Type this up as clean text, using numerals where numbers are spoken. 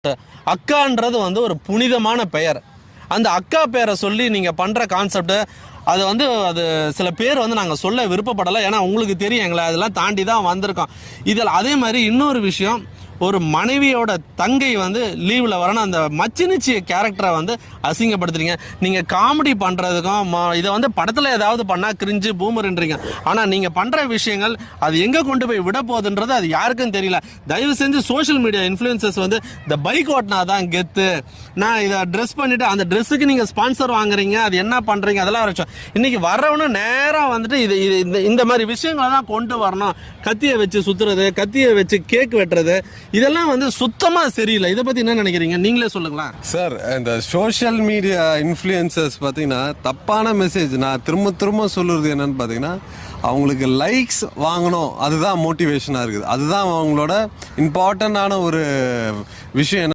Concept. அக்கான்றது வந்து ஒரு புனிதமான பெயர். அந்த அக்கா பேரை சொல்லி நீங்கள் பண்ணுற கான்செப்ட் அது சில பேர் வந்து நாங்கள் சொல்ல விருப்பப்படலை. ஏன்னா உங்களுக்கு தெரியும் எங்களை அதெல்லாம் தாண்டி தான் வந்திருக்கோம். இதில் அதே மாதிரி இன்னொரு விஷயம், ஒரு மனைவியோட தங்கை வந்து லீவில் வரணும், அந்த மச்சினிச்சி கேரக்டரை வந்து அசிங்கப்படுத்துறீங்க. நீங்கள் காமெடி பண்ணுறதுக்கும் இதை வந்து படத்தில் ஏதாவது பண்ணால் கிரிஞ்சு பூமர்ன்றீங்க. ஆனால் நீங்கள் பண்ணுற விஷயங்கள் அது எங்கே கொண்டு போய் விட போகுதுன்றது அது யாருக்கும் தெரியல. தயவு செஞ்சு சோஷியல் மீடியா இன்ஃப்ளூயன்சர்ஸ் வந்து இந்த பைக் ஓட்டினா தான் கெத்து, நான் இதை ட்ரெஸ் பண்ணிவிட்டு அந்த ட்ரெஸ்ஸுக்கு நீங்கள் ஸ்பான்சர் வாங்குறீங்க, அது என்ன பண்ணுறீங்க, அதெல்லாம் வச்சோம். இன்றைக்கி வர்றவனு நேராக வந்துட்டு இந்த மாதிரி விஷயங்களை தான் கொண்டு வரணும். கத்தியை வச்சு சுற்றுறது, கத்தியை வச்சு கேக் வெட்டுறது, இதெல்லாம் வந்து சுத்தமா சரியில்லை. இதை பத்தி என்ன நினைக்கிறீங்க, நீங்களே சொல்லுங்களேன். சார், இந்த சோஷியல் மீடியா இன்ஃப்ளூயன்சர்ஸ் பார்த்தீங்கன்னா தப்பான மெசேஜ். நான் திரும்ப சொல்லுறது என்னன்னு பார்த்தீங்கன்னா, அவங்களுக்கு லைக்ஸ் வாங்கணும், அதுதான் மோட்டிவேஷனாக இருக்குது. அதுதான் அவங்களோட இம்பார்ட்டண்டான ஒரு விஷயம்.